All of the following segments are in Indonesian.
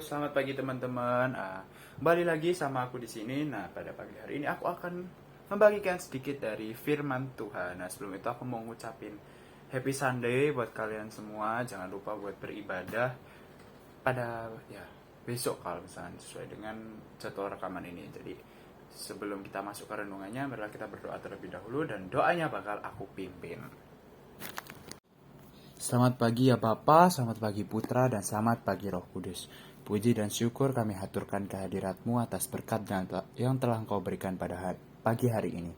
selamat pagi teman-teman. Kembali lagi sama aku di sini. Nah, pada pagi hari ini aku akan membagikan sedikit dari firman Tuhan. Nah, sebelum itu aku mau ngucapin Happy Sunday buat kalian semua. Jangan lupa buat beribadah pada besok kalau misalnya sesuai dengan jadwal rekaman ini. Jadi, sebelum kita masuk ke renungannya, marilah kita berdoa terlebih dahulu dan doanya bakal aku pimpin. Selamat pagi ya Bapa, selamat pagi Putra, dan selamat pagi Roh Kudus. Puji dan syukur kami haturkan kehadirat-Mu atas berkat yang telah Engkau berikan pada pagi hari ini.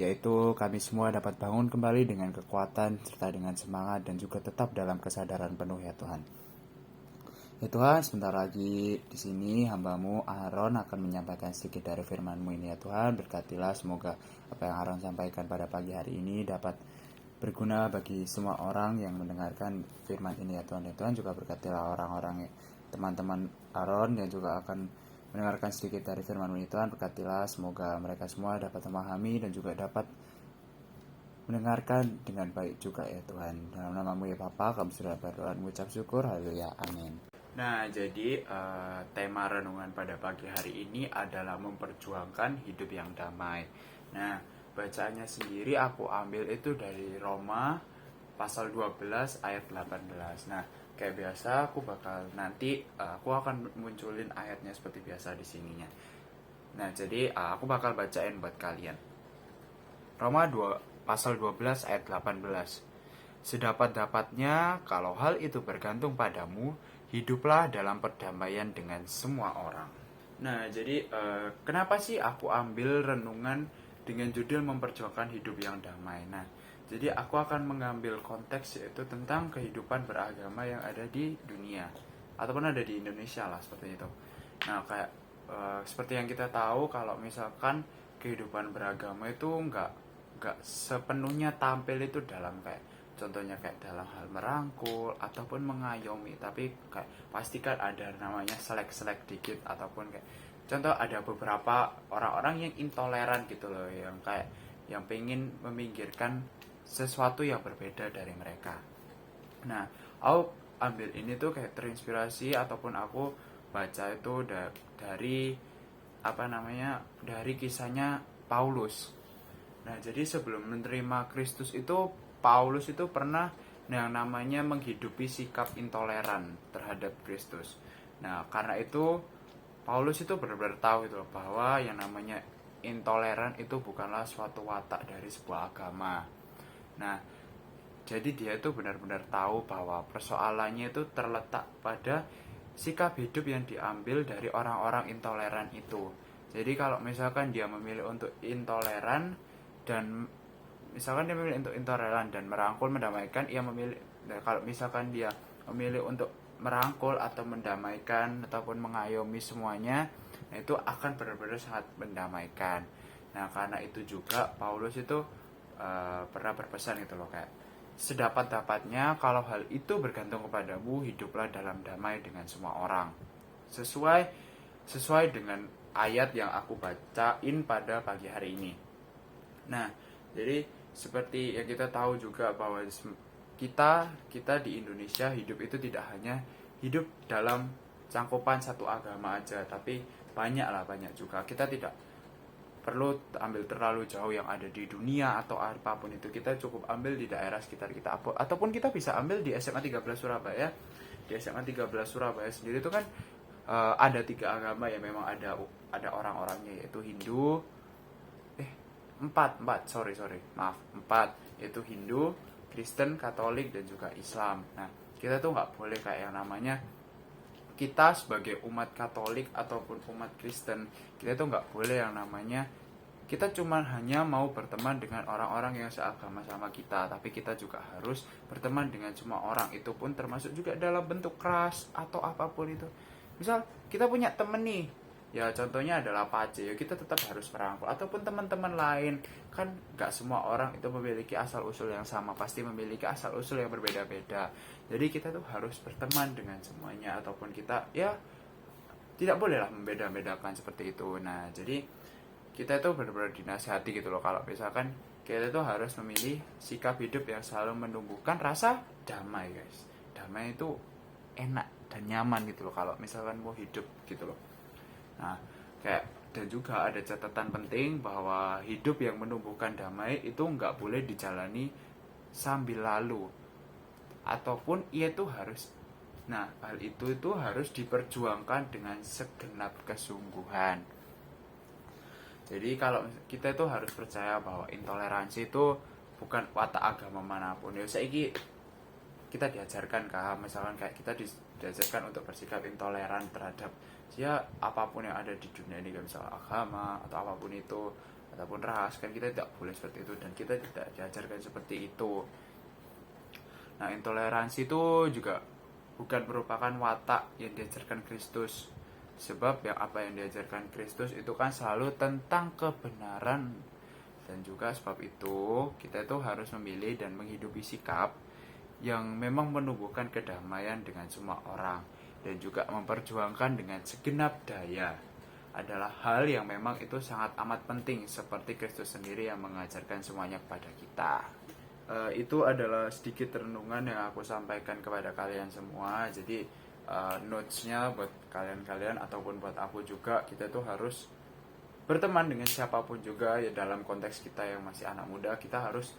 Yaitu kami semua dapat bangun kembali dengan kekuatan serta dengan semangat dan juga tetap dalam kesadaran penuh ya Tuhan. Ya Tuhan, sebentar lagi di sini hamba-Mu Aaron akan menyampaikan sedikit dari firman-Mu ini ya Tuhan. Berkatilah semoga apa yang Aaron sampaikan pada pagi hari ini dapat berguna bagi semua orang yang mendengarkan firman ini ya Tuhan. Ya Tuhan, juga berkatilah orang-orang teman-teman Aaron yang juga akan mendengarkan sedikit dari firman ini Tuhan. Berkatilah semoga mereka semua dapat memahami dan juga dapat mendengarkan dengan baik juga ya Tuhan. Dalam nama-Mu ya Bapa, kami sudah berdoa dan mengucap syukur. Haleluya, amin. Nah, jadi tema renungan pada pagi hari ini adalah memperjuangkan hidup yang damai. Nah, bacaannya sendiri aku ambil itu dari Roma pasal 12 ayat 18. Nah, kayak biasa aku bakal nanti aku akan munculin ayatnya seperti biasa di sininya. Nah, jadi aku bakal bacain buat kalian. Roma 2 pasal 12 ayat 18. Sedapat-dapatnya kalau hal itu bergantung padamu, hiduplah dalam perdamaian dengan semua orang. Nah, jadi kenapa sih aku ambil renungan dengan judul memperjuangkan hidup yang damai? Nah, jadi aku akan mengambil konteks yaitu tentang kehidupan beragama yang ada di dunia ataupun ada di Indonesia lah seperti itu. Nah, kayak seperti yang kita tahu kalau misalkan kehidupan beragama itu nggak sepenuhnya tampil itu dalam kayak contohnya kayak dalam hal merangkul ataupun mengayomi, tapi kayak pastikan ada namanya selek-selek dikit ataupun kayak contoh ada beberapa orang-orang yang intoleran gitu loh, yang kayak yang pengen meminggirkan sesuatu yang berbeda dari mereka. Nah, aku ambil ini tuh kayak terinspirasi ataupun aku baca itu dari dari kisahnya Paulus. Nah, jadi sebelum menerima Kristus itu Paulus itu pernah yang namanya menghidupi sikap intoleran terhadap Kristus. Nah, karena itu Paulus itu benar-benar tahu itu bahwa yang namanya intoleran itu bukanlah suatu watak dari sebuah agama. Nah, jadi dia itu benar-benar tahu bahwa persoalannya itu terletak pada sikap hidup yang diambil dari orang-orang intoleran itu. Jadi kalau misalkan dia memilih untuk intoleran dan misalkan dia memilih untuk intoleran dan merangkul mendamaikan, ia memilih kalau misalkan dia memilih untuk merangkul atau mendamaikan ataupun mengayomi semuanya, nah itu akan benar-benar sangat mendamaikan. Nah, karena itu juga Paulus itu pernah berpesan gitu loh, kayak sedapat-dapatnya kalau hal itu bergantung kepadamu, hiduplah dalam damai dengan semua orang. Sesuai dengan ayat yang aku bacain pada pagi hari ini. Nah, jadi seperti yang kita tahu juga bahwa kita di Indonesia hidup itu tidak hanya hidup dalam cangkupan satu agama aja, tapi banyak juga. Kita tidak perlu ambil terlalu jauh yang ada di dunia atau apapun itu, kita cukup ambil di daerah sekitar kita, ataupun kita bisa ambil di SMA 13 Surabaya. Di SMA 13 Surabaya sendiri itu kan ada 3 agama yang memang ada orang-orangnya, yaitu Hindu, empat, yaitu Hindu, Kristen, Katolik, dan juga Islam. Nah, kita tuh nggak boleh kayak yang namanya kita sebagai umat Katolik ataupun umat Kristen, kita tuh nggak boleh yang namanya kita cuma hanya mau berteman dengan orang-orang yang seagama sama kita, tapi kita juga harus berteman dengan semua orang, itu pun termasuk juga dalam bentuk keras atau apapun itu. Misal kita punya temen nih, ya contohnya adalah Pace, ya kita tetap harus merangkul, ataupun teman-teman lain. Kan gak semua orang itu memiliki asal-usul yang sama, pasti memiliki asal-usul yang berbeda-beda. Jadi kita tuh harus berteman dengan semuanya, ataupun kita ya tidak bolehlah membeda-bedakan seperti itu. Nah, jadi kita itu benar-benar dinasihati gitu loh, kalau misalkan kita tuh harus memilih sikap hidup yang selalu menumbuhkan rasa damai, guys. Damai itu enak dan nyaman gitu loh kalau misalkan mau hidup gitu loh. Nah, kayak dan juga ada catatan penting bahwa hidup yang menumbuhkan damai itu nggak boleh dijalani sambil lalu, ataupun ia tuh harus, nah hal itu harus diperjuangkan dengan segenap kesungguhan. Jadi kalau kita itu harus percaya bahwa intoleransi itu bukan watak agama manapun. Ya saiki kita diajarkan misalkan kayak kita diajarkan untuk bersikap intoleran terhadap ya apapun yang ada di dunia ini, kayak misalnya agama atau apapun itu, ataupun ras, kan kita tidak boleh seperti itu dan kita tidak diajarkan seperti itu. Nah, intoleransi itu juga bukan merupakan watak yang diajarkan Kristus. Sebab yang apa yang diajarkan Kristus itu kan selalu tentang kebenaran. Dan juga sebab itu kita itu harus memilih dan menghidupi sikap yang memang menumbuhkan kedamaian dengan semua orang, dan juga memperjuangkan dengan segenap daya adalah hal yang memang itu sangat amat penting, seperti Kristus sendiri yang mengajarkan semuanya kepada kita. Itu adalah sedikit renungan yang aku sampaikan kepada kalian semua. Jadi notesnya buat kalian-kalian ataupun buat aku juga, kita tuh harus berteman dengan siapapun juga ya. Dalam konteks kita yang masih anak muda, kita harus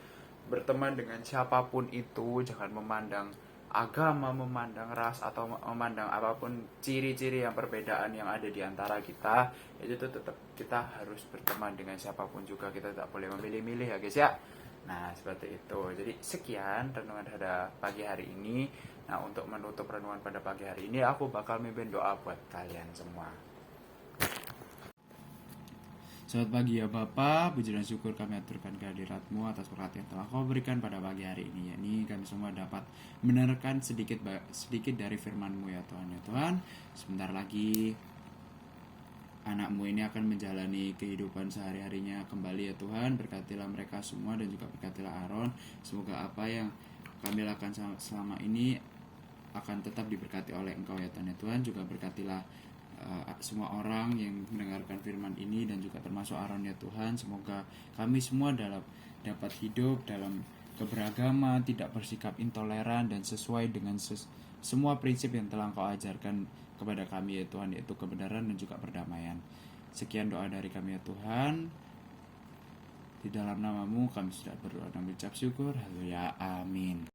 berteman dengan siapapun itu. Jangan memandang agama, memandang ras, atau memandang apapun ciri-ciri yang perbedaan yang ada di antara kita. Itu tuh tetap kita harus berteman dengan siapapun juga. Kita tidak boleh memilih-milih ya guys ya. Nah, seperti itu. Jadi sekian renungan pada pagi hari ini. Nah, untuk menutup renungan pada pagi hari ini, aku bakal mimpin doa buat kalian semua. Selamat pagi ya Bapa, puji dan syukur kami aturkan kehadirat-Mu atas berkat yang telah Kau berikan pada pagi hari ini. Yakni kami semua dapat mendengarkan sedikit dari firman-Mu ya Tuhan. Ya Tuhan, sebentar lagi anak-Mu ini akan menjalani kehidupan sehari-harinya kembali ya Tuhan. Berkatilah mereka semua dan juga berkatilah Aaron. Semoga apa yang kami lakukan selama ini akan tetap diberkati oleh Engkau ya Tuhan. Ya Tuhan, juga berkatilah semua orang yang mendengarkan firman ini dan juga termasuk Aaron ya Tuhan. Semoga kami semua dapat hidup dalam keberagaman, tidak bersikap intoleran, dan sesuai dengan semua prinsip yang telah Engkau ajarkan kepada kami ya Tuhan, yaitu kebenaran dan juga perdamaian. Sekian doa dari kami ya Tuhan. Di dalam nama-Mu kami sudah berdoa dan mengucap syukur. Haleluya. Amin.